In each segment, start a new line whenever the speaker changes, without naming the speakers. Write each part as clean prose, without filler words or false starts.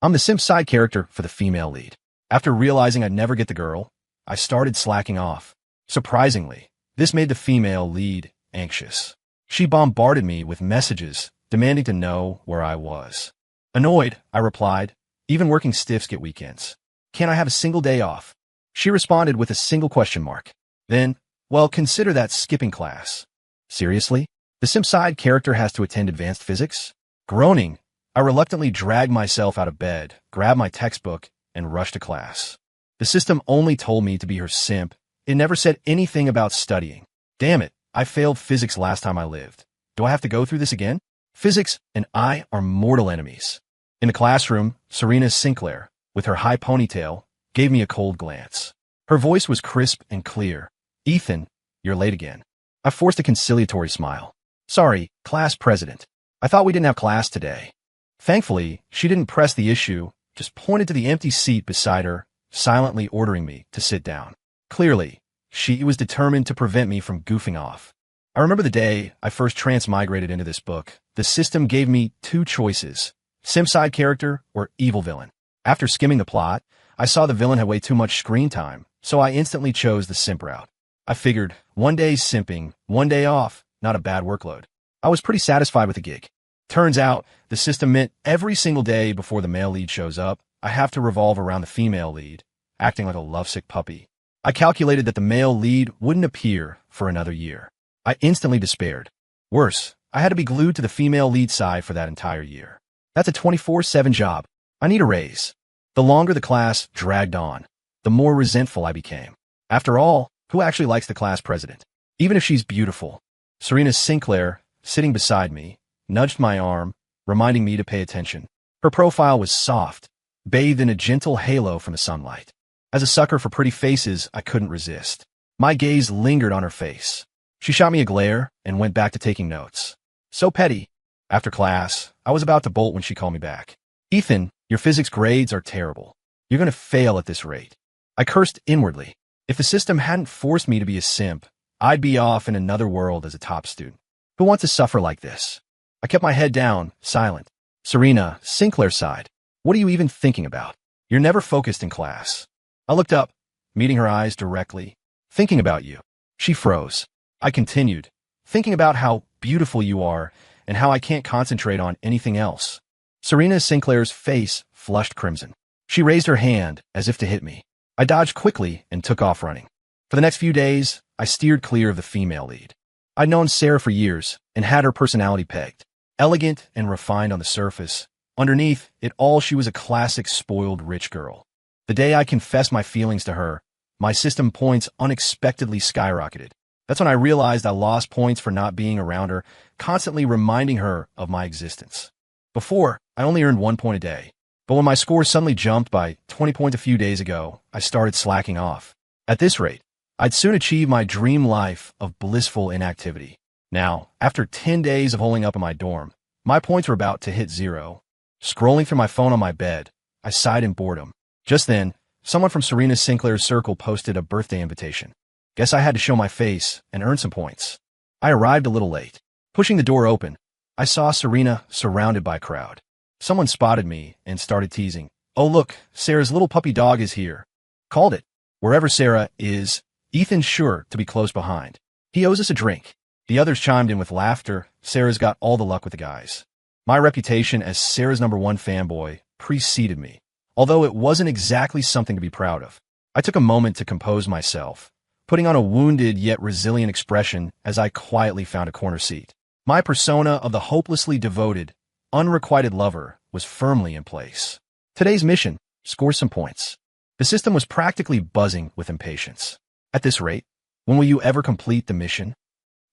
I'm the simp side character for the female lead. After realizing I'd never get the girl, I started slacking off. Surprisingly, this made the female lead anxious. She bombarded me with messages, demanding to know where I was. Annoyed, I replied, even working stiffs get weekends. Can't I have a single day off? She responded with a single question mark. Then, well, consider that skipping class. Seriously? The simp side character has to attend advanced physics? Groaning, I reluctantly dragged myself out of bed, grabbed my textbook, and rushed to class. The system only told me to be her simp. It never said anything about studying. Damn it, I failed physics last time I lived. Do I have to go through this again? Physics and I are mortal enemies. In the classroom, Serena Sinclair, with her high ponytail, gave me a cold glance. Her voice was crisp and clear. Ethan, you're late again. I forced a conciliatory smile. Sorry, class president. I thought we didn't have class today. Thankfully, she didn't press the issue, just pointed to the empty seat beside her, silently ordering me to sit down. Clearly, she was determined to prevent me from goofing off. I remember the day I first transmigrated into this book. The system gave me two choices, simp side character or evil villain. After skimming the plot, I saw the villain had way too much screen time, so I instantly chose the simp route. I figured, one day simping, one day off, not a bad workload. I was pretty satisfied with the gig. Turns out, the system meant every single day before the male lead shows up, I have to revolve around the female lead, acting like a lovesick puppy. I calculated that the male lead wouldn't appear for another year. I instantly despaired. Worse, I had to be glued to the female lead side for that entire year. That's a 24/7 job. I need a raise. The longer the class dragged on, the more resentful I became. After all, who actually likes the class president? Even if she's beautiful. Serena Sinclair, sitting beside me, nudged my arm, reminding me to pay attention. Her profile was soft, bathed in a gentle halo from the sunlight. As a sucker for pretty faces, I couldn't resist. My gaze lingered on her face. She shot me a glare and went back to taking notes. So petty. After class, I was about to bolt when she called me back. Ethan, your physics grades are terrible. You're going to fail at this rate. I cursed inwardly. If the system hadn't forced me to be a simp, I'd be off in another world as a top student. Who wants to suffer like this? I kept my head down, silent. Serena Sinclair sighed. What are you even thinking about? You're never focused in class. I looked up, meeting her eyes directly. Thinking about you. She froze. I continued, thinking about how beautiful you are and how I can't concentrate on anything else. Serena Sinclair's face flushed crimson. She raised her hand as if to hit me. I dodged quickly and took off running. For the next few days, I steered clear of the female lead. I'd known Sarah for years and had her personality pegged. Elegant and refined on the surface, underneath it all she was a classic spoiled rich girl. The day I confessed my feelings to her, my system points unexpectedly skyrocketed. That's when I realized I lost points for not being around her, constantly reminding her of my existence. Before, I only earned 1 point a day. But when my score suddenly jumped by 20 points a few days ago, I started slacking off. At this rate, I'd soon achieve my dream life of blissful inactivity. Now, after 10 days of holing up in my dorm, my points were about to hit 0. Scrolling through my phone on my bed, I sighed in boredom. Just then, someone from Serena Sinclair's circle posted a birthday invitation. Guess I had to show my face and earn some points. I arrived a little late. Pushing the door open, I saw Serena surrounded by a crowd. Someone spotted me and started teasing. Oh look, Sarah's little puppy dog is here. Called it. Wherever Sarah is, Ethan's sure to be close behind. He owes us a drink. The others chimed in with laughter. Sarah's got all the luck with the guys. My reputation as Sarah's #1 fanboy preceded me, although it wasn't exactly something to be proud of. I took a moment to compose myself, putting on a wounded yet resilient expression as I quietly found a corner seat. My persona of the hopelessly devoted, unrequited lover was firmly in place. Today's mission, score some points. The system was practically buzzing with impatience. At this rate, when will you ever complete the mission?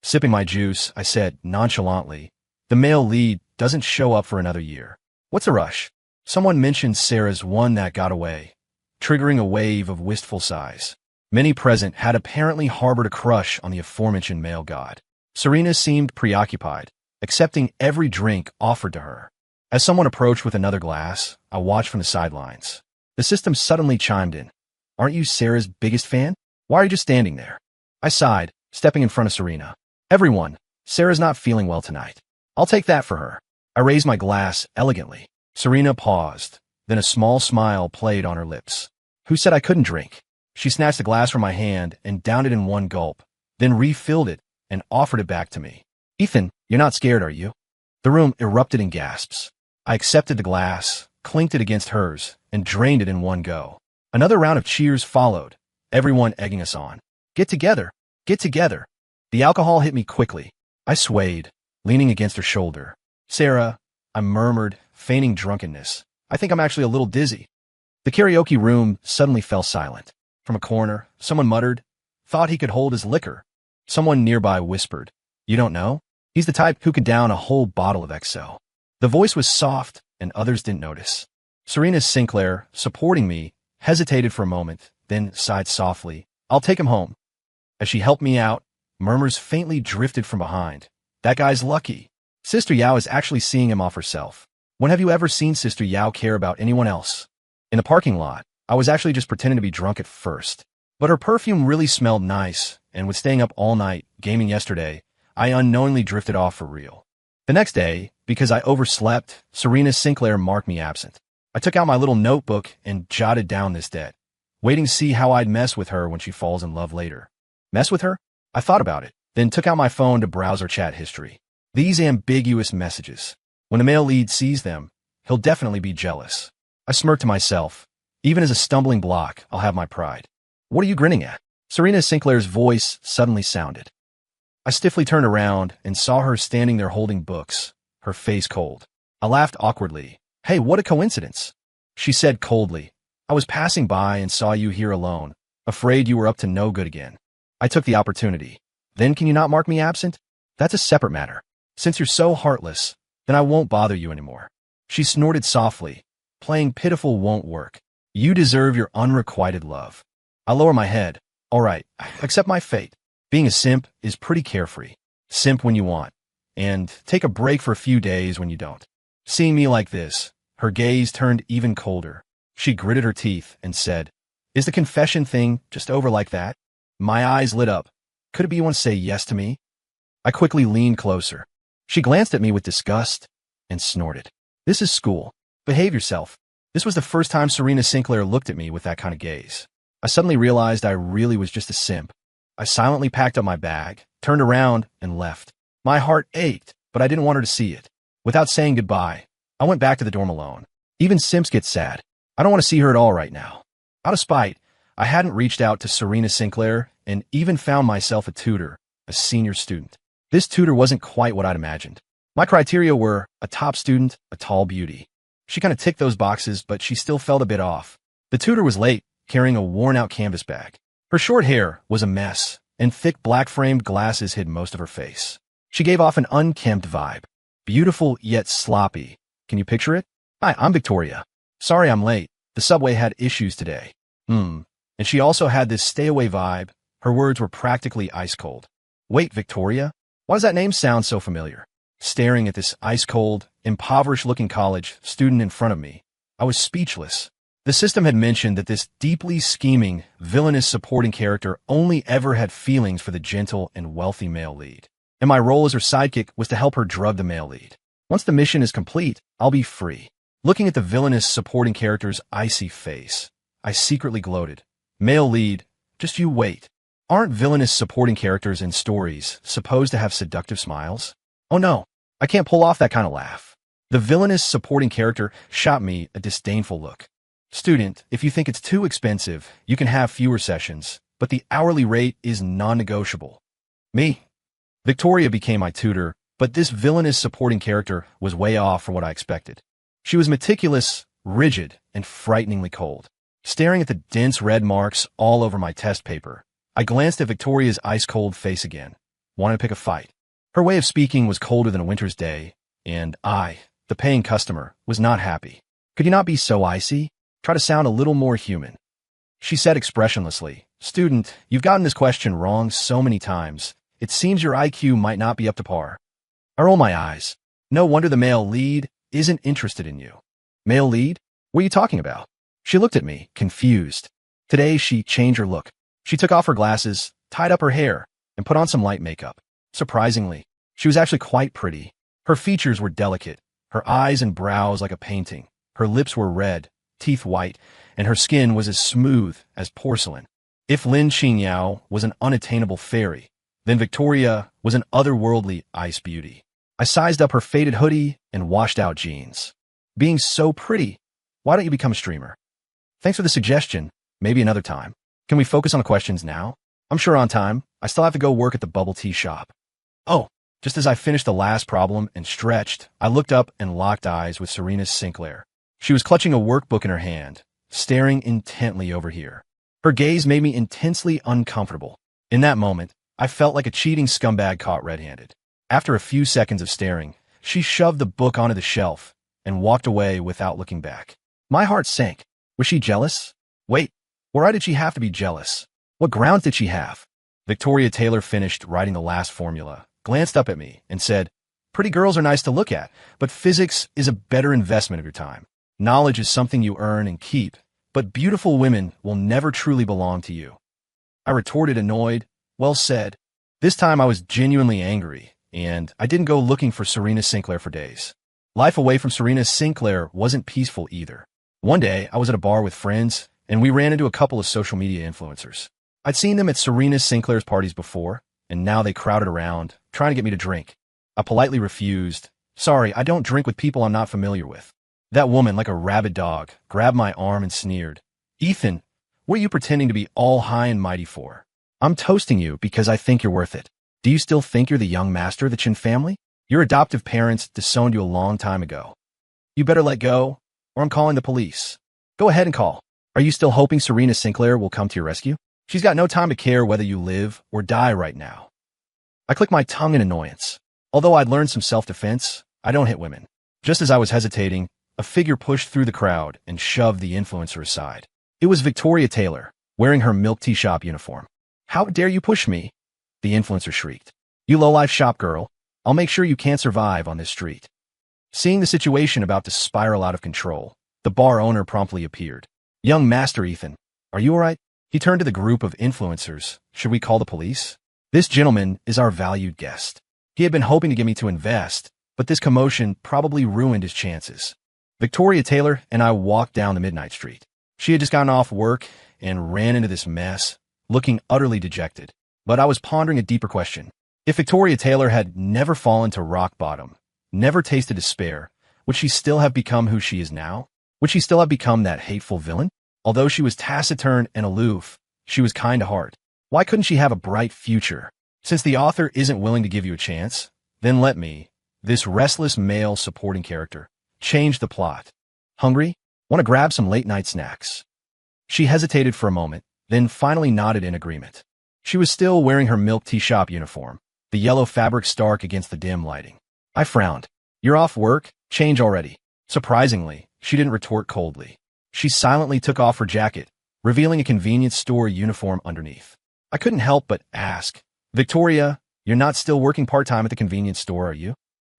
Sipping my juice, I said nonchalantly, the male lead doesn't show up for another year. What's a rush? Someone mentioned Sarah's one that got away, triggering a wave of wistful sighs. Many present had apparently harbored a crush on the aforementioned male god. Serena seemed preoccupied, accepting every drink offered to her. As someone approached with another glass, I watched from the sidelines. The system suddenly chimed in. Aren't you Sarah's biggest fan? Why are you just standing there? I sighed, stepping in front of Serena. Everyone, Sarah's not feeling well tonight. I'll take that for her. I raised my glass elegantly. Serena paused, Then a small smile played on her lips. Who said I couldn't drink? She snatched the glass from my hand and downed it in one gulp, then refilled it and offered it back to me. Ethan, you're not scared, are you? The room erupted in gasps. I accepted the glass, clinked it against hers, and drained it in one go. Another round of cheers followed, everyone egging us on. Get together! Get together! The alcohol hit me quickly. I swayed, leaning against her shoulder. Sarah, I murmured, feigning drunkenness. I think I'm actually a little dizzy. The karaoke room suddenly fell silent. From a corner, someone muttered, thought he could hold his liquor. Someone nearby whispered, you don't know? He's the type who could down a whole bottle of XO. The voice was soft, and others didn't notice. Serena Sinclair, supporting me, hesitated for a moment, then sighed softly, I'll take him home. As she helped me out, murmurs faintly drifted from behind. That guy's lucky. Sister Yao is actually seeing him off herself. When have you ever seen Sister Yao care about anyone else? In the parking lot, I was actually just pretending to be drunk at first. But her perfume really smelled nice, and with staying up all night, gaming yesterday, I unknowingly drifted off for real. The next day, because I overslept, Serena Sinclair marked me absent. I took out my little notebook and jotted down this debt, waiting to see how I'd mess with her when she falls in love later. Mess with her? I thought about it, then took out my phone to browse her chat history. These ambiguous messages. When the male lead sees them, he'll definitely be jealous. I smirked to myself. Even as a stumbling block, I'll have my pride. What are you grinning at? Serena Sinclair's voice suddenly sounded. I stiffly turned around and saw her standing there holding books, her face cold. I laughed awkwardly. Hey, what a coincidence. She said coldly, I was passing by and saw you here alone, afraid you were up to no good again. I took the opportunity. Then can you not mark me absent? That's a separate matter. Since you're so heartless, then I won't bother you anymore. She snorted softly. Playing pitiful won't work. You deserve your unrequited love. I lower my head. All right, accept my fate. Being a simp is pretty carefree. Simp when you want, and take a break for a few days when you don't. Seeing me like this, her gaze turned even colder. She gritted her teeth and said, is the confession thing just over like that? My eyes lit up. Could it be you want to say yes to me? I quickly leaned closer. She glanced at me with disgust and snorted. This is school. Behave yourself. This was the first time Serena Sinclair looked at me with that kind of gaze. I suddenly realized I really was just a simp. I silently packed up my bag, turned around, and left. My heart ached, but I didn't want her to see it. Without saying goodbye, I went back to the dorm alone. Even simps get sad. I don't want to see her at all right now. Out of spite, I hadn't reached out to Serena Sinclair and even found myself a tutor, a senior student. This tutor wasn't quite what I'd imagined. My criteria were a top student, a tall beauty. She kind of ticked those boxes, but she still felt a bit off. The tutor was late, carrying a worn-out canvas bag. Her short hair was a mess, and thick black-framed glasses hid most of her face. She gave off an unkempt vibe. Beautiful yet sloppy. Can you picture it? Hi, I'm Victoria. Sorry I'm late. The subway had issues today. And she also had this stay-away vibe. Her words were practically ice-cold. Wait, Victoria? Why does that name sound so familiar? Staring at this ice-cold, impoverished-looking college student in front of me, I was speechless. The system had mentioned that this deeply scheming, villainous supporting character only ever had feelings for the gentle and wealthy male lead. And my role as her sidekick was to help her drug the male lead. Once the mission is complete, I'll be free. Looking at the villainous supporting character's icy face, I secretly gloated. Male lead, just you wait. Aren't villainous supporting characters in stories supposed to have seductive smiles? Oh no, I can't pull off that kind of laugh. The villainous supporting character shot me a disdainful look. Student, if you think it's too expensive, you can have fewer sessions, but the hourly rate is non-negotiable. Me? Victoria became my tutor, but this villainous supporting character was way off from what I expected. She was meticulous, rigid, and frighteningly cold. Staring at the dense red marks all over my test paper, I glanced at Victoria's ice-cold face again, wanted to pick a fight. Her way of speaking was colder than a winter's day, and I, the paying customer, was not happy. Could you not be so icy? Try to sound a little more human. She said expressionlessly, Student, you've gotten this question wrong so many times. It seems your IQ might not be up to par. I roll my eyes. No wonder the male lead isn't interested in you. Male lead? What are you talking about? She looked at me, confused. Today, she changed her look. She took off her glasses, tied up her hair, and put on some light makeup. Surprisingly, she was actually quite pretty. Her features were delicate, her eyes and brows like a painting. Her lips were red, teeth white, and her skin was as smooth as porcelain. If Lin Qingyao was an unattainable fairy, then Victoria was an otherworldly ice beauty. I sized up her faded hoodie and washed out jeans. Being so pretty, why don't you become a streamer? Thanks for the suggestion. Maybe another time. Can we focus on the questions now? I'm sure on time. I still have to go work at the bubble tea shop. Oh, just as I finished the last problem and stretched, I looked up and locked eyes with Serena Sinclair. She was clutching a workbook in her hand, staring intently over here. Her gaze made me intensely uncomfortable. In that moment, I felt like a cheating scumbag caught red-handed. After a few seconds of staring, she shoved the book onto the shelf and walked away without looking back. My heart sank. Was she jealous? Wait, why did she have to be jealous? What grounds did she have? Victoria Taylor finished writing the last formula, glanced up at me, and said, "Pretty girls are nice to look at, but physics is a better investment of your time. Knowledge is something you earn and keep, but beautiful women will never truly belong to you." I retorted, annoyed. Well said. This time I was genuinely angry, and I didn't go looking for Serena Sinclair for days. Life away from Serena Sinclair wasn't peaceful either. One day, I was at a bar with friends, and we ran into a couple of social media influencers. I'd seen them at Serena Sinclair's parties before, and now they crowded around, trying to get me to drink. I politely refused. Sorry, I don't drink with people I'm not familiar with. That woman, like a rabid dog, grabbed my arm and sneered. "Ethan, what are you pretending to be all high and mighty for? I'm toasting you because I think you're worth it. Do you still think you're the young master of the Chin family? Your adoptive parents disowned you a long time ago. You better let go, or I'm calling the police. Go ahead and call. Are you still hoping Serena Sinclair will come to your rescue? She's got no time to care whether you live or die right now." I clicked my tongue in annoyance. Although I'd learned some self-defense, I don't hit women. Just as I was hesitating, a figure pushed through the crowd and shoved the influencer aside. It was Victoria Taylor, wearing her milk tea shop uniform. "How dare you push me?" the influencer shrieked. "You low-life shop girl. I'll make sure you can't survive on this street." Seeing the situation about to spiral out of control, the bar owner promptly appeared. "Young Master Ethan, are you all right?" He turned to the group of influencers. "Should we call the police? This gentleman is our valued guest. He had been hoping to get me to invest, but this commotion probably ruined his chances." Victoria Taylor and I walked down the midnight street. She had just gotten off work and ran into this mess, looking utterly dejected. But I was pondering a deeper question. If Victoria Taylor had never fallen to rock bottom, never tasted despair, would she still have become who she is now? Would she still have become that hateful villain? Although she was taciturn and aloof, she was kind to heart. Why couldn't she have a bright future? Since the author isn't willing to give you a chance, then let me, this restless male supporting character, change the plot. Hungry? Want to grab some late-night snacks? She hesitated for a moment, then finally nodded in agreement. She was still wearing her milk tea shop uniform, the yellow fabric stark against the dim lighting. I frowned. "You're off work? Change already." Surprisingly, she didn't retort coldly. She silently took off her jacket, revealing a convenience store uniform underneath. I couldn't help but ask, "Victoria, you're not still working part-time at the convenience store, are you?"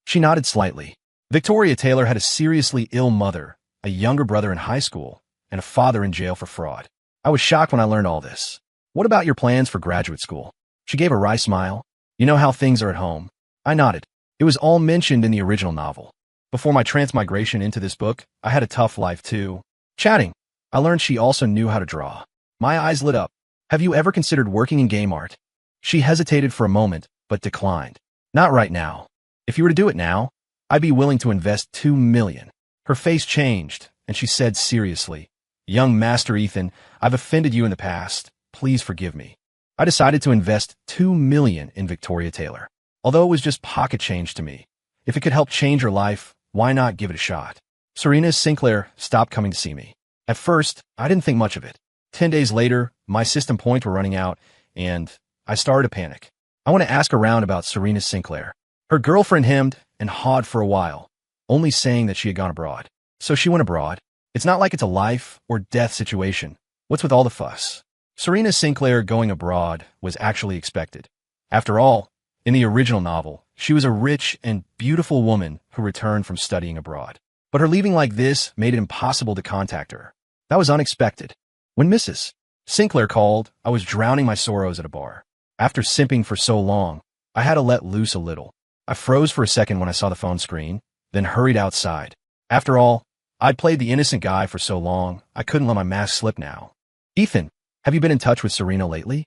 She nodded slightly. Victoria Taylor had a seriously ill mother, a younger brother in high school, and a father in jail for fraud. I was shocked when I learned all this. "What about your plans for graduate school?" She gave a wry smile. "You know how things are at home." I nodded. It was all mentioned in the original novel. Before my transmigration into this book, I had a tough life too. Chatting, I learned she also knew how to draw. My eyes lit up. "Have you ever considered working in game art?" She hesitated for a moment, but declined. "Not right now. If you were to do it now, I'd be willing to invest $2 million. Her face changed, and she said seriously, "Young Master Ethan, I've offended you in the past. Please forgive me." I decided to invest $2 million in Victoria Taylor. Although it was just pocket change to me, if it could help change her life, why not give it a shot? Serena Sinclair stopped coming to see me. At first, I didn't think much of it. 10 days later, my system points were running out, and I started to panic. I want to ask around about Serena Sinclair. Her girlfriend hemmed and hawed for a while, only saying that she had gone abroad. So she went abroad. It's not like it's a life or death situation. What's with all the fuss? Serena Sinclair going abroad was actually expected. After all, in the original novel, she was a rich and beautiful woman who returned from studying abroad. But her leaving like this made it impossible to contact her. That was unexpected. When Mrs. Sinclair called, I was drowning my sorrows at a bar. After simping for so long, I had to let loose a little. I froze for a second when I saw the phone screen, then hurried outside. After all, I'd played the innocent guy for so long, I couldn't let my mask slip now. Ethan, have you been in touch with Serena lately?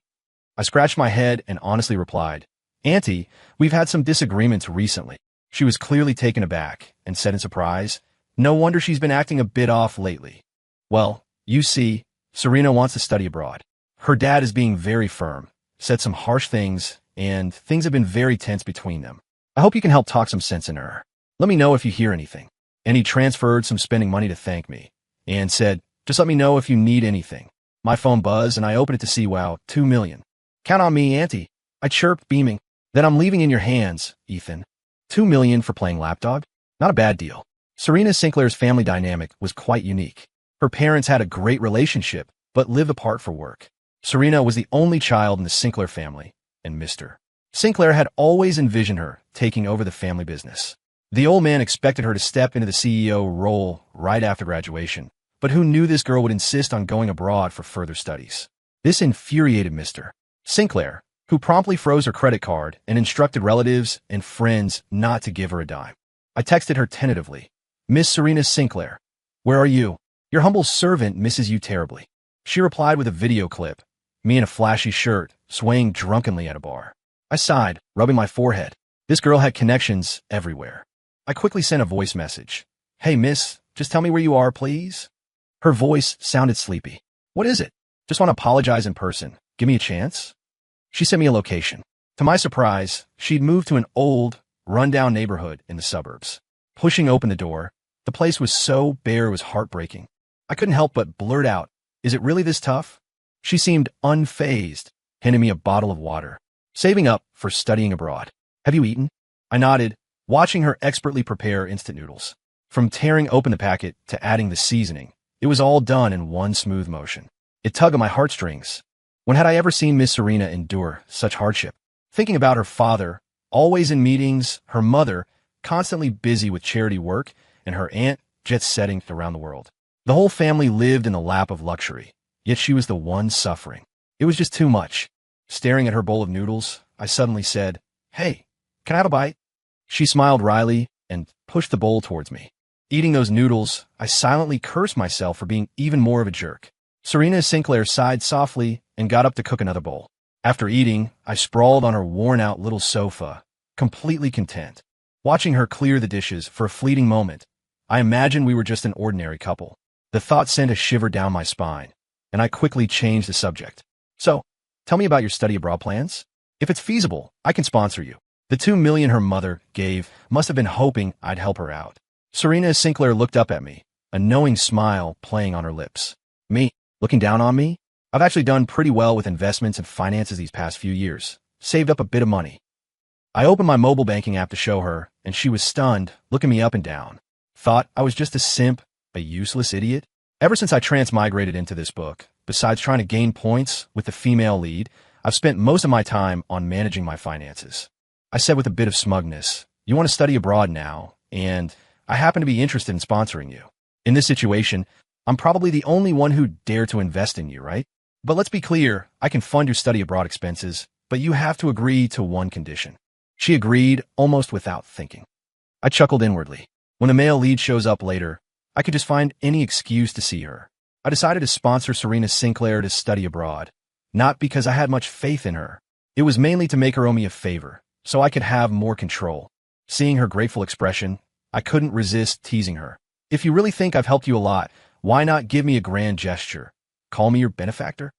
I scratched my head and honestly replied, Auntie, we've had some disagreements recently. She was clearly taken aback and said in surprise, no wonder she's been acting a bit off lately. Well, you see, Serena wants to study abroad. Her dad is being very firm, said some harsh things, and things have been very tense between them. I hope you can help talk some sense into her. Let me know if you hear anything. And he transferred some spending money to thank me and said, just let me know if you need anything. My phone buzzed and I opened it to see, wow, 2 million. Count on me, Auntie. I chirped, beaming. Then I'm leaving in your hands, Ethan. 2 million for playing lapdog? Not a bad deal. Serena Sinclair's family dynamic was quite unique. Her parents had a great relationship, but lived apart for work. Serena was the only child in the Sinclair family, and Mr. Sinclair had always envisioned her taking over the family business. The old man expected her to step into the CEO role right after graduation, but who knew this girl would insist on going abroad for further studies? This infuriated Mr. Sinclair, who promptly froze her credit card and instructed relatives and friends not to give her a dime. I texted her tentatively, Miss Serena Sinclair, where are you? Your humble servant misses you terribly. She replied with a video clip, me in a flashy shirt, swaying drunkenly at a bar. I sighed, rubbing my forehead. This girl had connections everywhere. I quickly sent a voice message. Hey, miss, just tell me where you are, please. Her voice sounded sleepy. What is it? Just want to apologize in person. Give me a chance? She sent me a location. To my surprise, she'd moved to an old, run-down neighborhood in the suburbs. Pushing open the door, the place was so bare it was heartbreaking. I couldn't help but blurt out, is it really this tough? She seemed unfazed, handing me a bottle of water. Saving up for studying abroad. Have you eaten? I nodded, watching her expertly prepare instant noodles. From tearing open the packet to adding the seasoning, it was all done in one smooth motion. It tugged at my heartstrings. When had I ever seen Miss Serena endure such hardship? Thinking about her father, always in meetings, her mother, constantly busy with charity work, and her aunt, jet-setting around the world. The whole family lived in the lap of luxury, yet she was the one suffering. It was just too much. Staring at her bowl of noodles, I suddenly said, Hey, can I have a bite? She smiled wryly and pushed the bowl towards me. Eating those noodles, I silently cursed myself for being even more of a jerk. Serena Sinclair sighed softly and got up to cook another bowl. After eating, I sprawled on her worn-out little sofa, completely content. Watching her clear the dishes for a fleeting moment, I imagined we were just an ordinary couple. The thought sent a shiver down my spine, and I quickly changed the subject. So, tell me about your study abroad plans. If it's feasible, I can sponsor you. The 2 million her mother gave must have been hoping I'd help her out. Serena Sinclair looked up at me, a knowing smile playing on her lips. Me? Looking down on me? I've actually done pretty well with investments and finances these past few years. Saved up a bit of money. I opened my mobile banking app to show her, and she was stunned, looking me up and down. Thought I was just a simp, a useless idiot? Ever since I transmigrated into this book, besides trying to gain points with the female lead, I've spent most of my time on managing my finances. I said with a bit of smugness, you want to study abroad now, and I happen to be interested in sponsoring you. In this situation, I'm probably the only one who'd dare to invest in you, right? But let's be clear, I can fund your study abroad expenses, but you have to agree to one condition. She agreed almost without thinking. I chuckled inwardly. When the male lead shows up later, I could just find any excuse to see her. I decided to sponsor Serena Sinclair to study abroad, not because I had much faith in her. It was mainly to make her owe me a favor, so I could have more control. Seeing her grateful expression, I couldn't resist teasing her. If you really think I've helped you a lot, why not give me a grand gesture? Call me your benefactor?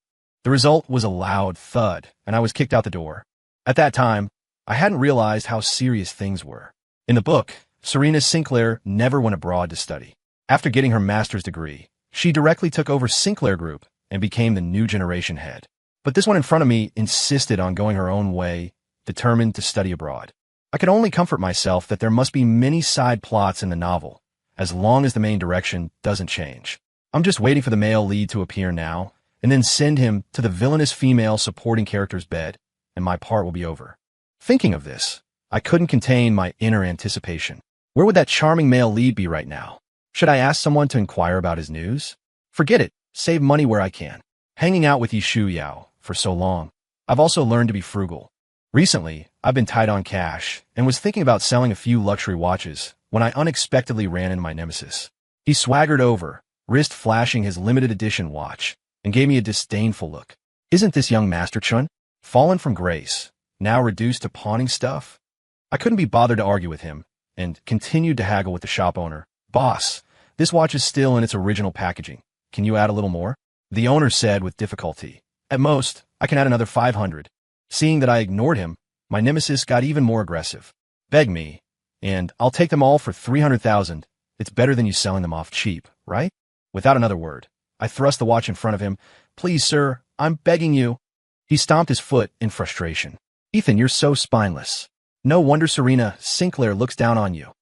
The result was a loud thud, and I was kicked out the door. At that time, I hadn't realized how serious things were. In the book, Serena Sinclair never went abroad to study. After getting her master's degree, she directly took over Sinclair Group and became the new generation head. But this one in front of me insisted on going her own way, determined to study abroad. I could only comfort myself that there must be many side plots in the novel, as long as the main direction doesn't change. I'm just waiting for the male lead to appear now, and then send him to the villainous female supporting character's bed, and my part will be over. Thinking of this, I couldn't contain my inner anticipation. Where would that charming male lead be right now? Should I ask someone to inquire about his news? Forget it. Save money where I can. Hanging out with Yishu Yao for so long, I've also learned to be frugal. Recently, I've been tight on cash and was thinking about selling a few luxury watches when I unexpectedly ran into my nemesis. He swaggered over, wrist flashing his limited edition watch, and gave me a disdainful look. Isn't this young Master Chun fallen from grace, now reduced to pawning stuff? I couldn't be bothered to argue with him, and continued to haggle with the shop owner. Boss, this watch is still in its original packaging. Can you add a little more? The owner said with difficulty. At most, I can add another 500. Seeing that I ignored him, my nemesis got even more aggressive. Beg me, and I'll take them all for 300,000. It's better than you selling them off cheap, right? Without another word, I thrust the watch in front of him. Please, sir, I'm begging you. He stomped his foot in frustration. Ethan, you're so spineless. No wonder Serena Sinclair looks down on you.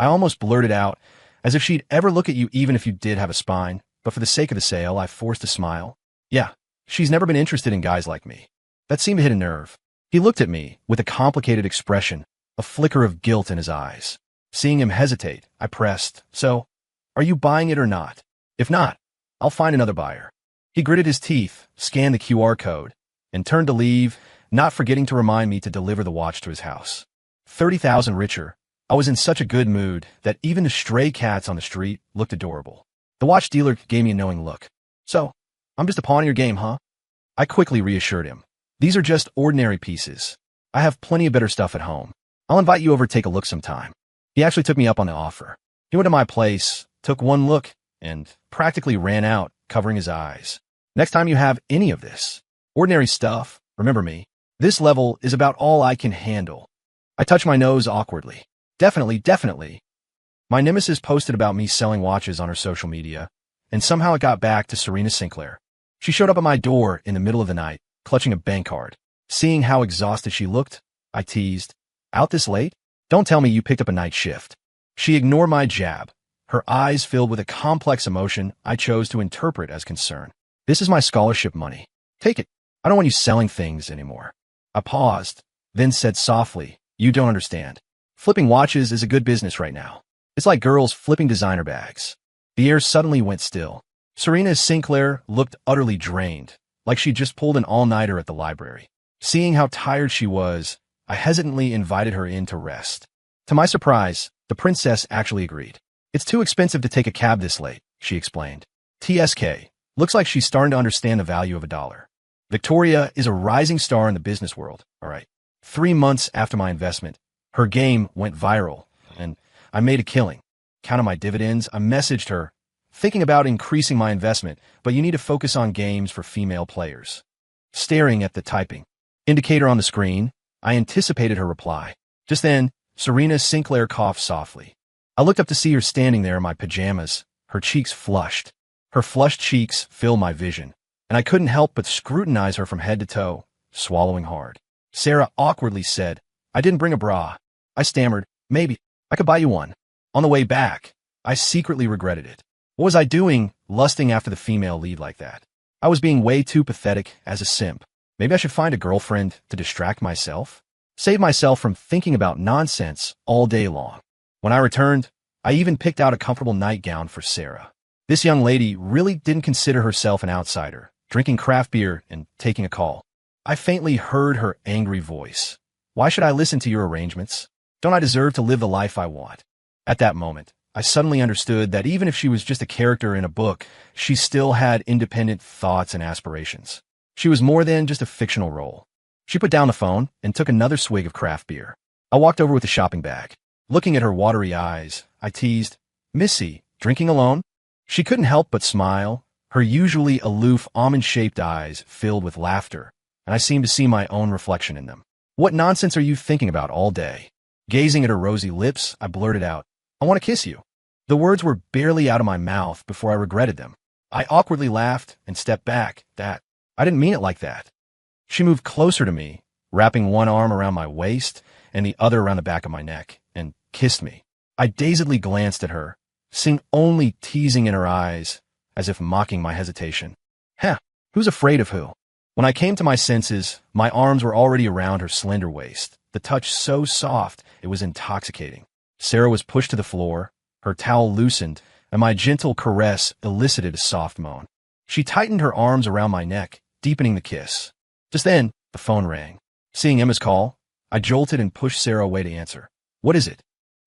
I almost blurted out, as if she'd ever look at you even if you did have a spine, but for the sake of the sale, I forced a smile. Yeah, she's never been interested in guys like me. That seemed to hit a nerve. He looked at me with a complicated expression, a flicker of guilt in his eyes. Seeing him hesitate, I pressed, So, are you buying it or not? If not, I'll find another buyer. He gritted his teeth, scanned the QR code, and turned to leave, not forgetting to remind me to deliver the watch to his house. 30,000 richer, I was in such a good mood that even the stray cats on the street looked adorable. The watch dealer gave me a knowing look. So, I'm just a pawn in your game, huh? I quickly reassured him. These are just ordinary pieces. I have plenty of better stuff at home. I'll invite you over to take a look sometime. He actually took me up on the offer. He went to my place, took one look, and practically ran out, covering his eyes. Next time you have any of this ordinary stuff, remember me. This level is about all I can handle. I touched my nose awkwardly. Definitely. My nemesis posted about me selling watches on her social media, and somehow it got back to Serena Sinclair. She showed up at my door in the middle of the night, clutching a bank card. Seeing how exhausted she looked, I teased, Out this late? Don't tell me you picked up a night shift. She ignored my jab, her eyes filled with a complex emotion I chose to interpret as concern. This is my scholarship money. Take it. I don't want you selling things anymore. I paused, then said softly, You don't understand. Flipping watches is a good business right now. It's like girls flipping designer bags. The air suddenly went still. Serena Sinclair looked utterly drained, like she'd just pulled an all-nighter at the library. Seeing how tired she was, I hesitantly invited her in to rest. To my surprise, the princess actually agreed. It's too expensive to take a cab this late, she explained. TSK, looks like she's starting to understand the value of a dollar. Victoria is a rising star in the business world, all right. 3 months after my investment, her game went viral, and I made a killing. Counting my dividends, I messaged her, thinking about increasing my investment, but you need to focus on games for female players. Staring at the typing indicator on the screen, I anticipated her reply. Just then, Serena Sinclair coughed softly. I looked up to see her standing there in my pajamas, her cheeks flushed. Her flushed cheeks filled my vision, and I couldn't help but scrutinize her from head to toe, swallowing hard. Sarah awkwardly said, I didn't bring a bra. I stammered, Maybe I could buy you one. On the way back, I secretly regretted it. What was I doing, lusting after the female lead like that? I was being way too pathetic as a simp. Maybe I should find a girlfriend to distract myself? Save myself from thinking about nonsense all day long. When I returned, I even picked out a comfortable nightgown for Sarah. This young lady really didn't consider herself an outsider, drinking craft beer and taking a call. I faintly heard her angry voice. Why should I listen to your arrangements? Don't I deserve to live the life I want? At that moment, I suddenly understood that even if she was just a character in a book, she still had independent thoughts and aspirations. She was more than just a fictional role. She put down the phone and took another swig of craft beer. I walked over with a shopping bag. Looking at her watery eyes, I teased, Missy, drinking alone? She couldn't help but smile, her usually aloof almond-shaped eyes filled with laughter, and I seemed to see my own reflection in them. What nonsense are you thinking about all day? Gazing at her rosy lips, I blurted out, I want to kiss you. The words were barely out of my mouth before I regretted them. I awkwardly laughed and stepped back. I didn't mean it like that. She moved closer to me, wrapping one arm around my waist and the other around the back of my neck, and kissed me. I dazedly glanced at her, seeing only teasing in her eyes, as if mocking my hesitation. Who's afraid of who? When I came to my senses, my arms were already around her slender waist, the touch so soft it was intoxicating. Sarah was pushed to the floor, her towel loosened, and my gentle caress elicited a soft moan. She tightened her arms around my neck, deepening the kiss. Just then, the phone rang. Seeing Emma's call, I jolted and pushed Sarah away to answer. What is it?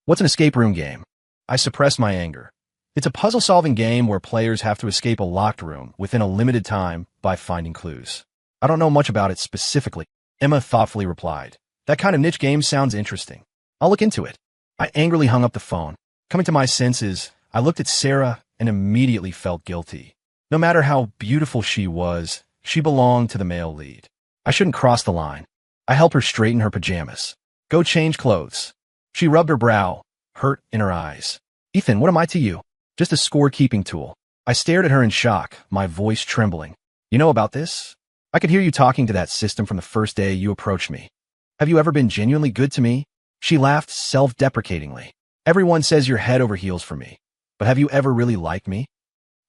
What's an escape room game? I suppressed my anger. It's a puzzle-solving game where players have to escape a locked room within a limited time by finding clues. I don't know much about it specifically, Emma thoughtfully replied. That kind of niche game sounds interesting. I'll look into it. I angrily hung up the phone. Coming to my senses, I looked at Sarah and immediately felt guilty. No matter how beautiful she was, she belonged to the male lead. I shouldn't cross the line. I helped her straighten her pajamas. Go change clothes. She rubbed her brow, hurt in her eyes. Ethan, what am I to you? Just a scorekeeping tool. I stared at her in shock, my voice trembling. You know about this? I could hear you talking to that system from the first day you approached me. Have you ever been genuinely good to me? She laughed self-deprecatingly. Everyone says you're head over heels for me, but have you ever really liked me?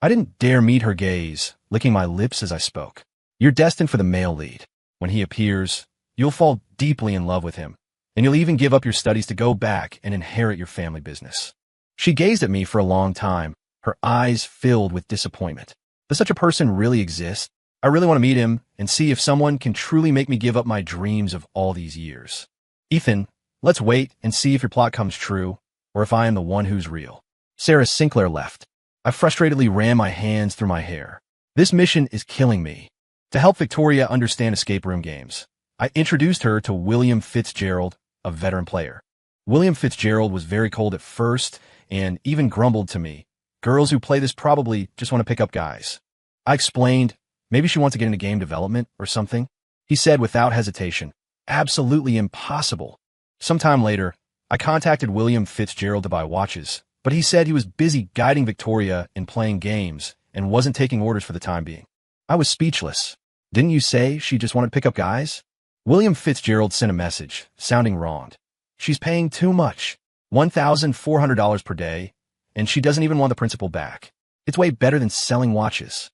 I didn't dare meet her gaze, licking my lips as I spoke. You're destined for the male lead. When he appears, you'll fall deeply in love with him, and you'll even give up your studies to go back and inherit your family business. She gazed at me for a long time, her eyes filled with disappointment. Does such a person really exist? I really want to meet him and see if someone can truly make me give up my dreams of all these years. Ethan, let's wait and see if your plot comes true, or if I am the one who's real. Sarah Sinclair left. I frustratedly ran my hands through my hair. This mission is killing me. To help Victoria understand escape room games, I introduced her to William Fitzgerald, a veteran player. William Fitzgerald was very cold at first and even grumbled to me. Girls who play this probably just want to pick up guys. I explained, maybe she wants to get into game development or something. He said without hesitation, absolutely impossible. Sometime later, I contacted William Fitzgerald to buy watches, but he said he was busy guiding Victoria in playing games and wasn't taking orders for the time being. I was speechless. Didn't you say she just wanted to pick up guys? William Fitzgerald sent a message, sounding wronged. She's paying too much, $1,400 per day, and she doesn't even want the principal back. It's way better than selling watches.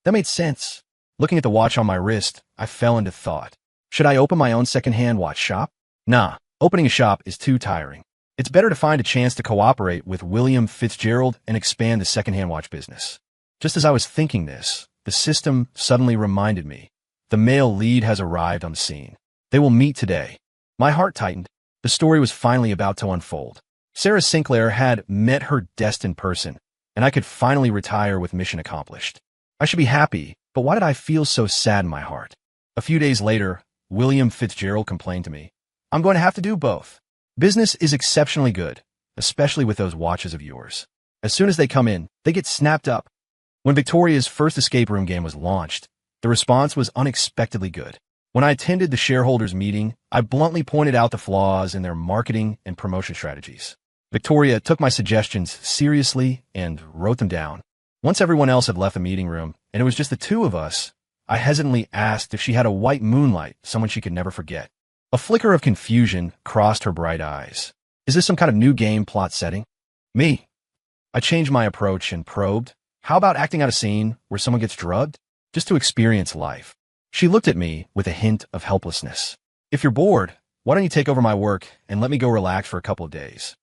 That made sense. Looking at the watch on my wrist, I fell into thought. Should I open my own second-hand watch shop? Nah, opening a shop is too tiring. It's better to find a chance to cooperate with William Fitzgerald and expand the second-hand watch business. Just as I was thinking this, the system suddenly reminded me. The male lead has arrived on the scene. They will meet today. My heart tightened. The story was finally about to unfold. Sarah Sinclair had met her destined person, and I could finally retire with mission accomplished. I should be happy, but why did I feel so sad in my heart? A few days later, William Fitzgerald complained to me. I'm going to have to do both. Business is exceptionally good, especially with those watches of yours. As soon as they come in, they get snapped up. When Victoria's first escape room game was launched, the response was unexpectedly good. When I attended the shareholders' meeting, I bluntly pointed out the flaws in their marketing and promotion strategies. Victoria took my suggestions seriously and wrote them down. Once everyone else had left the meeting room, and it was just the two of us, I hesitantly asked if she had a white moonlight, someone she could never forget. A flicker of confusion crossed her bright eyes. Is this some kind of new game plot setting? Me. I changed my approach and probed. How about acting out a scene where someone gets drugged? Just to experience life. She looked at me with a hint of helplessness. If you're bored, why don't you take over my work and let me go relax for a couple of days?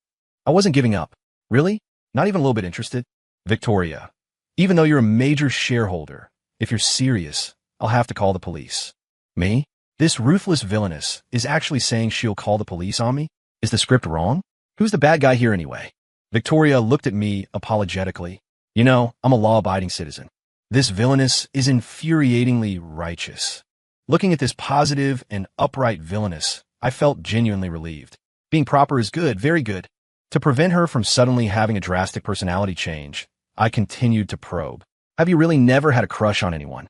I wasn't giving up. Really? Not even a little bit interested? Victoria, even though you're a major shareholder, if you're serious, I'll have to call the police. Me? This ruthless villainess is actually saying she'll call the police on me? Is the script wrong? Who's the bad guy here anyway? Victoria looked at me apologetically. You know, I'm a law-abiding citizen. This villainess is infuriatingly righteous. Looking at this positive and upright villainess, I felt genuinely relieved. Being proper is good, very good. To prevent her from suddenly having a drastic personality change, I continued to probe. Have you really never had a crush on anyone?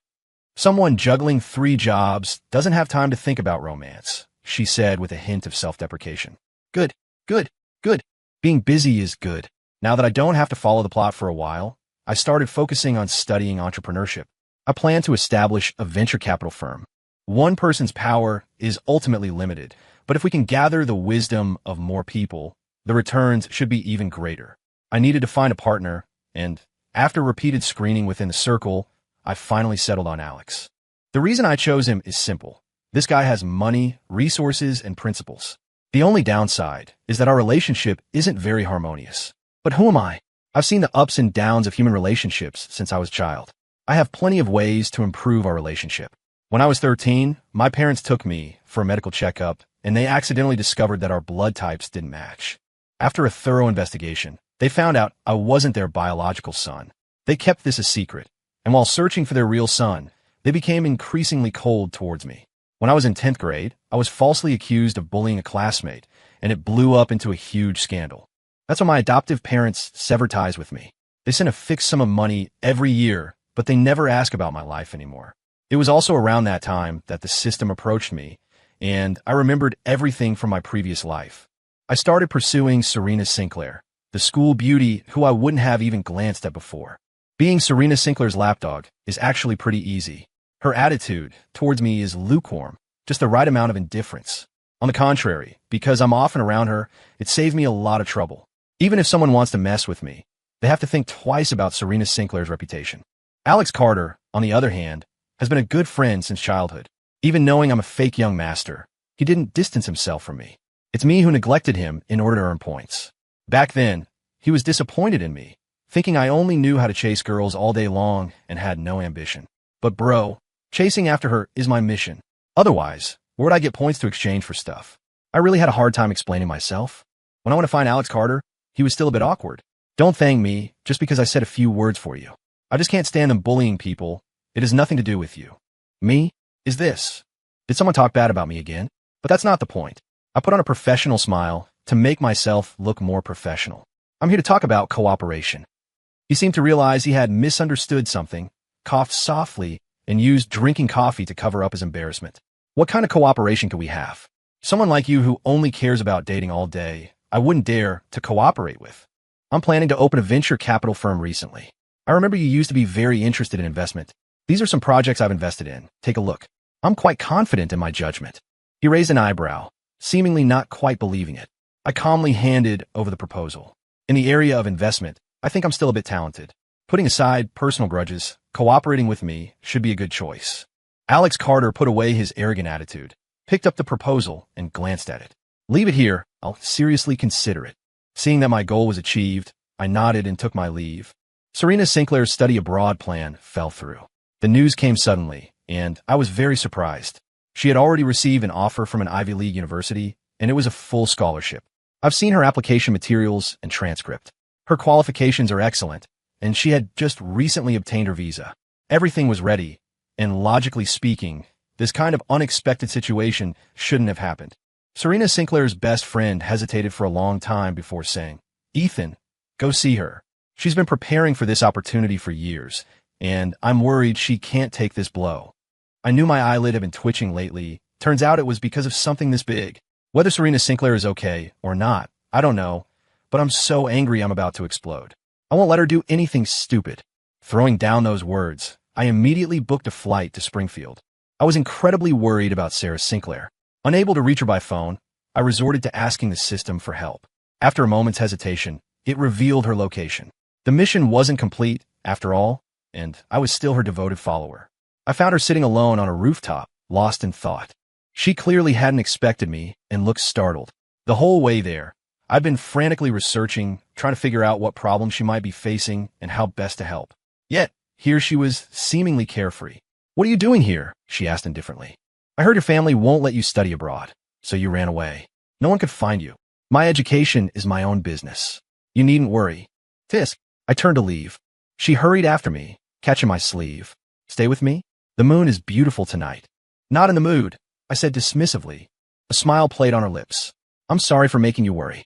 Someone juggling 3 jobs doesn't have time to think about romance, she said with a hint of self-deprecation. Good, good, good. Being busy is good. Now that I don't have to follow the plot for a while, I started focusing on studying entrepreneurship. I plan to establish a venture capital firm. One person's power is ultimately limited, but if we can gather the wisdom of more people, the returns should be even greater. I needed to find a partner, and after repeated screening within the circle, I finally settled on Alex. The reason I chose him is simple. This guy has money, resources, and principles. The only downside is that our relationship isn't very harmonious. But who am I? I've seen the ups and downs of human relationships since I was a child. I have plenty of ways to improve our relationship. When I was 13, my parents took me for a medical checkup, and they accidentally discovered that our blood types didn't match. After a thorough investigation, They found out I wasn't their biological son. They kept this a secret, and while searching for their real son, they became increasingly cold towards me. When I was in 10th grade, I was falsely accused of bullying a classmate, and it blew up into a huge scandal. That's when my adoptive parents severed ties with me. They sent a fixed sum of money every year, but they never ask about my life anymore. It was also around that time that the system approached me, and I remembered everything from my previous life. I started pursuing Serena Sinclair, the school beauty who I wouldn't have even glanced at before. Being Serena Sinclair's lapdog is actually pretty easy. Her attitude towards me is lukewarm, just the right amount of indifference. On the contrary, because I'm often around her, it saved me a lot of trouble. Even if someone wants to mess with me, they have to think twice about Serena Sinclair's reputation. Alex Carter, on the other hand, has been a good friend since childhood. Even knowing I'm a fake young master, he didn't distance himself from me. It's me who neglected him in order to earn points. Back then, he was disappointed in me, thinking I only knew how to chase girls all day long and had no ambition. But bro, chasing after her is my mission. Otherwise, where would I get points to exchange for stuff? I really had a hard time explaining myself. When I went to find Alex Carter, he was still a bit awkward. Don't thank me just because I said a few words for you. I just can't stand them bullying people. It has nothing to do with you. Me? Is this? Did someone talk bad about me again? But that's not the point. I put on a professional smile to make myself look more professional. I'm here to talk about cooperation. He seemed to realize he had misunderstood something, coughed softly, and used drinking coffee to cover up his embarrassment. What kind of cooperation could we have? Someone like you who only cares about dating all day, I wouldn't dare to cooperate with. I'm planning to open a venture capital firm recently. I remember you used to be very interested in investment. These are some projects I've invested in. Take a look. I'm quite confident in my judgment. He raised an eyebrow, seemingly not quite believing it. I calmly handed over the proposal. In the area of investment, I think I'm still a bit talented. Putting aside personal grudges, cooperating with me should be a good choice. Alex Carter put away his arrogant attitude, picked up the proposal, and glanced at it. Leave it here. I'll seriously consider it. Seeing that my goal was achieved, I nodded and took my leave. Serena Sinclair's study abroad plan fell through. The news came suddenly, and I was very surprised. She had already received an offer from an Ivy League university, and it was a full scholarship. I've seen her application materials and transcript. Her qualifications are excellent, and she had just recently obtained her visa. Everything was ready, and logically speaking, this kind of unexpected situation shouldn't have happened. Serena Sinclair's best friend hesitated for a long time before saying, "Ethan, go see her. She's been preparing for this opportunity for years, and I'm worried she can't take this blow." I knew my eyelid had been twitching lately. Turns out it was because of something this big. Whether Serena Sinclair is okay or not, I don't know, but I'm so angry I'm about to explode. I won't let her do anything stupid. Throwing down those words, I immediately booked a flight to Springfield. I was incredibly worried about Sarah Sinclair. Unable to reach her by phone, I resorted to asking the system for help. After a moment's hesitation, it revealed her location. The mission wasn't complete, after all, and I was still her devoted follower. I found her sitting alone on a rooftop, lost in thought. She clearly hadn't expected me and looked startled. The whole way there, I'd been frantically researching, trying to figure out what problem she might be facing and how best to help. Yet, here she was, seemingly carefree. "What are you doing here?" she asked indifferently. "I heard your family won't let you study abroad, so you ran away. No one could find you. My education is my own business. You needn't worry." Tisk. I turned to leave. She hurried after me, catching my sleeve. "Stay with me? The moon is beautiful tonight." "Not in the mood," I said dismissively. A smile played on her lips. "I'm sorry for making you worry."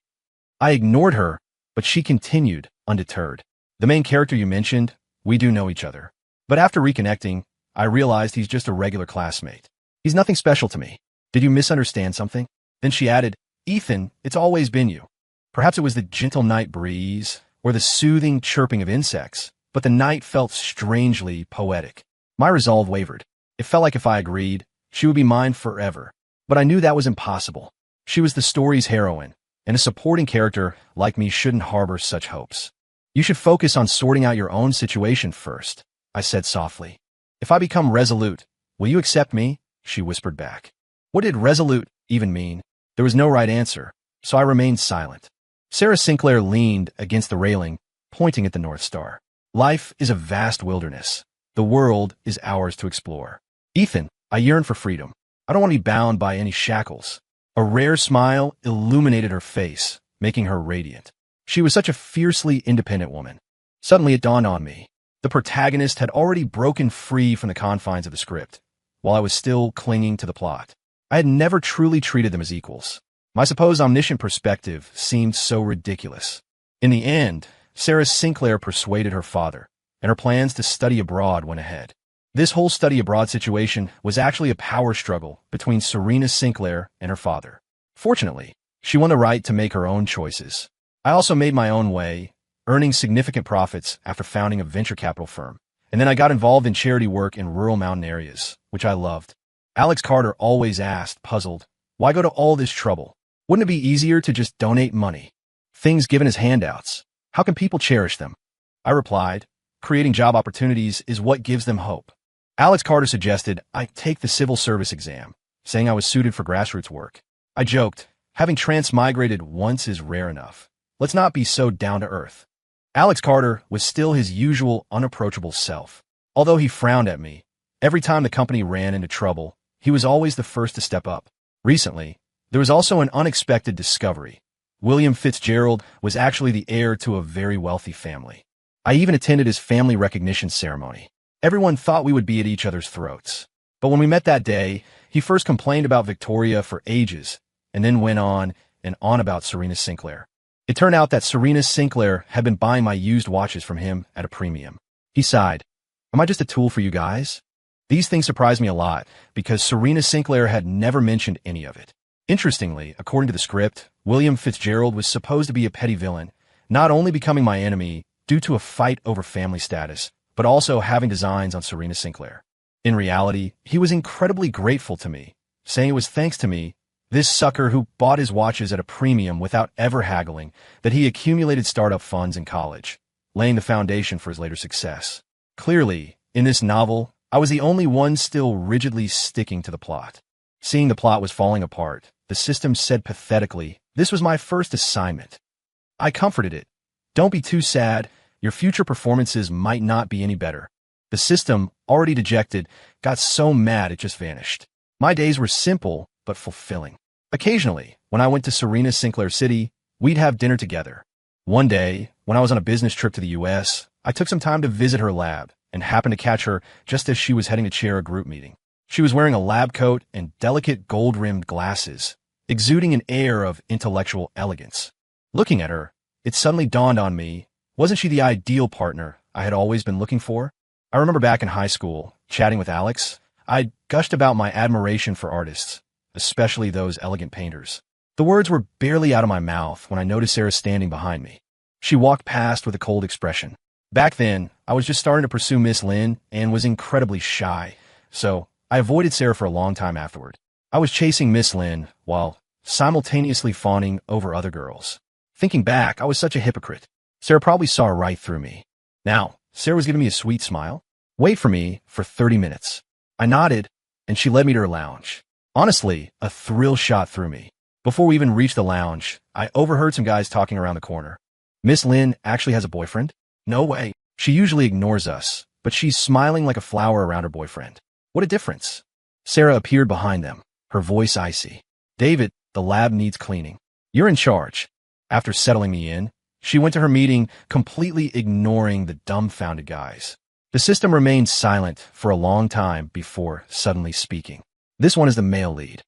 I ignored her, but she continued, undeterred. "The main character you mentioned, we do know each other. But after reconnecting, I realized he's just a regular classmate. He's nothing special to me. Did you misunderstand something?" Then she added, "Ethan, it's always been you." Perhaps it was the gentle night breeze or the soothing chirping of insects, but the night felt strangely poetic. My resolve wavered. It felt like if I agreed, she would be mine forever. But I knew that was impossible. She was the story's heroine, and a supporting character like me shouldn't harbor such hopes. "You should focus on sorting out your own situation first," I said softly. "If I become resolute, will you accept me?" she whispered back. What did resolute even mean? There was no right answer, so I remained silent. Sarah Sinclair leaned against the railing, pointing at the North Star. "Life is a vast wilderness. The world is ours to explore. Ethan, I yearn for freedom. I don't want to be bound by any shackles." A rare smile illuminated her face, making her radiant. She was such a fiercely independent woman. Suddenly it dawned on me. The protagonist had already broken free from the confines of the script, while I was still clinging to the plot. I had never truly treated them as equals. My supposed omniscient perspective seemed so ridiculous. In the end, Sarah Sinclair persuaded her father, and her plans to study abroad went ahead. This whole study abroad situation was actually a power struggle between Serena Sinclair and her father. Fortunately, she won the right to make her own choices. I also made my own way, earning significant profits after founding a venture capital firm. And then I got involved in charity work in rural mountain areas, which I loved. Alex Carter always asked, puzzled, why go to all this trouble? Wouldn't it be easier to just donate money? Things given as handouts. How can people cherish them? I replied, creating job opportunities is what gives them hope. Alex Carter suggested I take the civil service exam, saying I was suited for grassroots work. I joked, having transmigrated once is rare enough. Let's not be so down to earth. Alex Carter was still his usual unapproachable self. Although he frowned at me, every time the company ran into trouble, he was always the first to step up. Recently, there was also an unexpected discovery. William Fitzgerald was actually the heir to a very wealthy family. I even attended his family recognition ceremony. Everyone thought we would be at each other's throats. But when we met that day, he first complained about Victoria for ages, and then went on and on about Serena Sinclair. It turned out that Serena Sinclair had been buying my used watches from him at a premium. He sighed, am I just a tool for you guys? These things surprised me a lot because Serena Sinclair had never mentioned any of it. Interestingly, according to the script, William Fitzgerald was supposed to be a petty villain, not only becoming my enemy due to a fight over family status, but also having designs on Serena Sinclair. In reality, he was incredibly grateful to me, saying it was thanks to me, this sucker who bought his watches at a premium without ever haggling, that he accumulated startup funds in college, laying the foundation for his later success. Clearly, in this novel, I was the only one still rigidly sticking to the plot. Seeing the plot was falling apart, the system said pathetically, this was my first assignment. I comforted it. Don't be too sad, your future performances might not be any better. The system, already dejected, got so mad it just vanished. My days were simple, but fulfilling. Occasionally, when I went to Serena Sinclair City, we'd have dinner together. One day, when I was on a business trip to the US, I took some time to visit her lab and happened to catch her just as she was heading to chair a group meeting. She was wearing a lab coat and delicate gold-rimmed glasses, exuding an air of intellectual elegance. Looking at her, it suddenly dawned on me, wasn't she the ideal partner I had always been looking for? I remember back in high school, chatting with Alex, I'd gushed about my admiration for artists, especially those elegant painters. The words were barely out of my mouth when I noticed Sarah standing behind me. She walked past with a cold expression. Back then, I was just starting to pursue Miss Lynn and was incredibly shy, so I avoided Sarah for a long time afterward. I was chasing Miss Lynn while simultaneously fawning over other girls. Thinking back, I was such a hypocrite. Sarah probably saw right through me. Now, Sarah was giving me a sweet smile. Wait for me for 30 minutes. I nodded, and she led me to her lounge. Honestly, a thrill shot through me. Before we even reached the lounge, I overheard some guys talking around the corner. Miss Lynn actually has a boyfriend? No way. She usually ignores us, but she's smiling like a flower around her boyfriend. What a difference. Sarah appeared behind them, her voice icy. David, the lab needs cleaning. You're in charge. After settling me in, she went to her meeting, completely ignoring the dumbfounded guys. The system remained silent for a long time before suddenly speaking. This one is the male lead.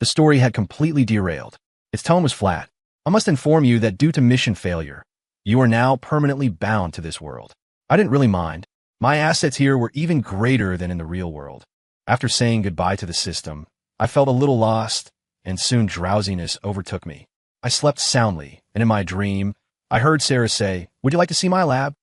The story had completely derailed. Its tone was flat. I must inform you that due to mission failure, you are now permanently bound to this world. I didn't really mind. My assets here were even greater than in the real world. After saying goodbye to the system, I felt a little lost, and soon drowsiness overtook me. I slept soundly, and in my dream, I heard Sarah say, "Would you like to see my lab?"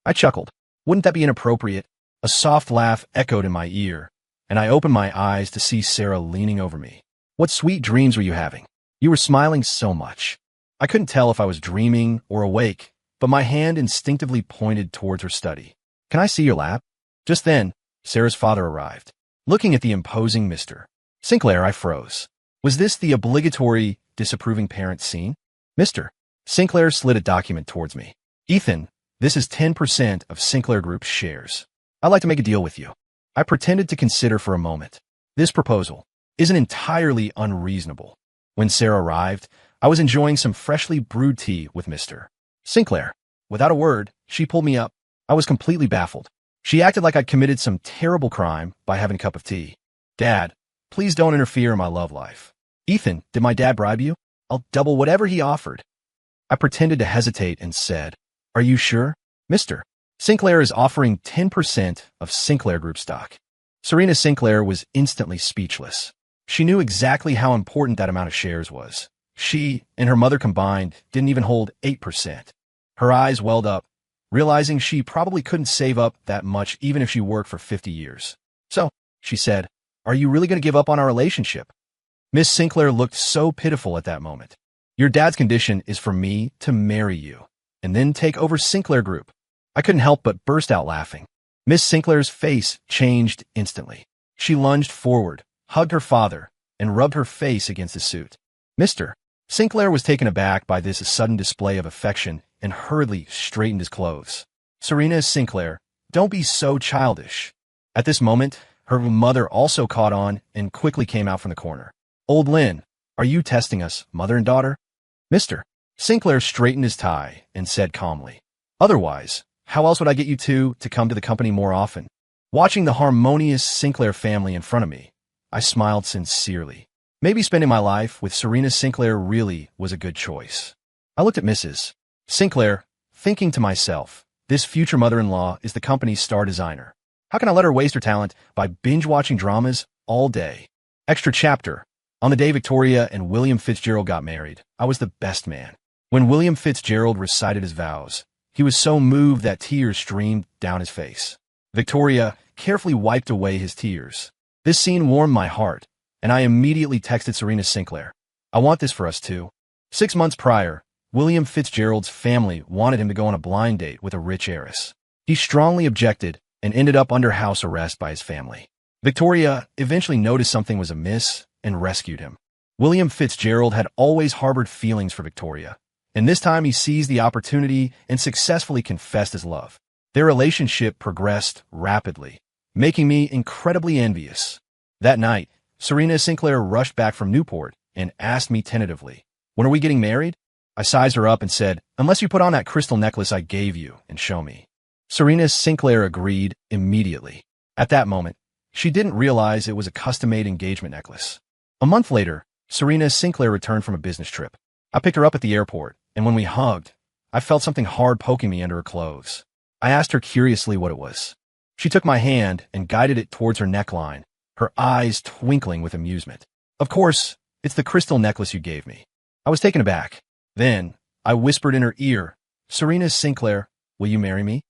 I chuckled. Wouldn't that be inappropriate? A soft laugh echoed in my ear, and I opened my eyes to see Sarah leaning over me. What sweet dreams were you having? You were smiling so much. I couldn't tell if I was dreaming or awake, but my hand instinctively pointed towards her study. Can I see your lab? Just then, Sarah's father arrived. Looking at the imposing Mr. Sinclair, I froze. Was this the obligatory disapproving parent scene? Mr. Sinclair slid a document towards me. Ethan, this is 10% of Sinclair Group's shares. I'd like to make a deal with you. I pretended to consider for a moment. This proposal isn't entirely unreasonable. When Sarah arrived, I was enjoying some freshly brewed tea with Mr. Sinclair. Without a word, she pulled me up. I was completely baffled. She acted like I'd committed some terrible crime by having a cup of tea. Dad, please don't interfere in my love life. Ethan, did my dad bribe you? I'll double whatever he offered. I pretended to hesitate and said, Are you sure? Mr. Sinclair is offering 10% of Sinclair Group stock. Serena Sinclair was instantly speechless. She knew exactly how important that amount of shares was. She and her mother combined didn't even hold 8%. Her eyes welled up, realizing she probably couldn't save up that much even if she worked for 50 years. So, she said, Are you really going to give up on our relationship? Miss Sinclair looked so pitiful at that moment. Your dad's condition is for me to marry you, and then take over Sinclair Group. I couldn't help but burst out laughing. Miss Sinclair's face changed instantly. She lunged forward, hugged her father, and rubbed her face against his suit. Mr. Sinclair was taken aback by this sudden display of affection and hurriedly straightened his clothes. Serena Sinclair, don't be so childish. At this moment, her mother also caught on and quickly came out from the corner. Old Lynn, are you testing us, mother and daughter? Mr. Sinclair straightened his tie and said calmly, Otherwise, how else would I get you two to come to the company more often? Watching the harmonious Sinclair family in front of me, I smiled sincerely. Maybe spending my life with Serena Sinclair really was a good choice. I looked at Mrs. Sinclair, thinking to myself, this future mother-in-law is the company's star designer. How can I let her waste her talent by binge-watching dramas all day? Extra chapter. On the day Victoria and William Fitzgerald got married, I was the best man. When William Fitzgerald recited his vows, he was so moved that tears streamed down his face. Victoria carefully wiped away his tears. This scene warmed my heart, and I immediately texted Serena Sinclair. I want this for us too. 6 months prior, William Fitzgerald's family wanted him to go on a blind date with a rich heiress. He strongly objected and ended up under house arrest by his family. Victoria eventually noticed something was amiss and rescued him. William Fitzgerald had always harbored feelings for Victoria, and this time he seized the opportunity and successfully confessed his love. Their relationship progressed rapidly, making me incredibly envious. That night, Serena Sinclair rushed back from Newport and asked me tentatively, When are we getting married? I sized her up and said, Unless you put on that crystal necklace I gave you and show me. Serena Sinclair agreed immediately. At that moment, she didn't realize it was a custom-made engagement necklace. A month later, Serena Sinclair returned from a business trip. I picked her up at the airport, and when we hugged, I felt something hard poking me under her clothes. I asked her curiously what it was. She took my hand and guided it towards her neckline, her eyes twinkling with amusement. Of course, it's the crystal necklace you gave me. I was taken aback. Then, I whispered in her ear, Serena Sinclair, will you marry me?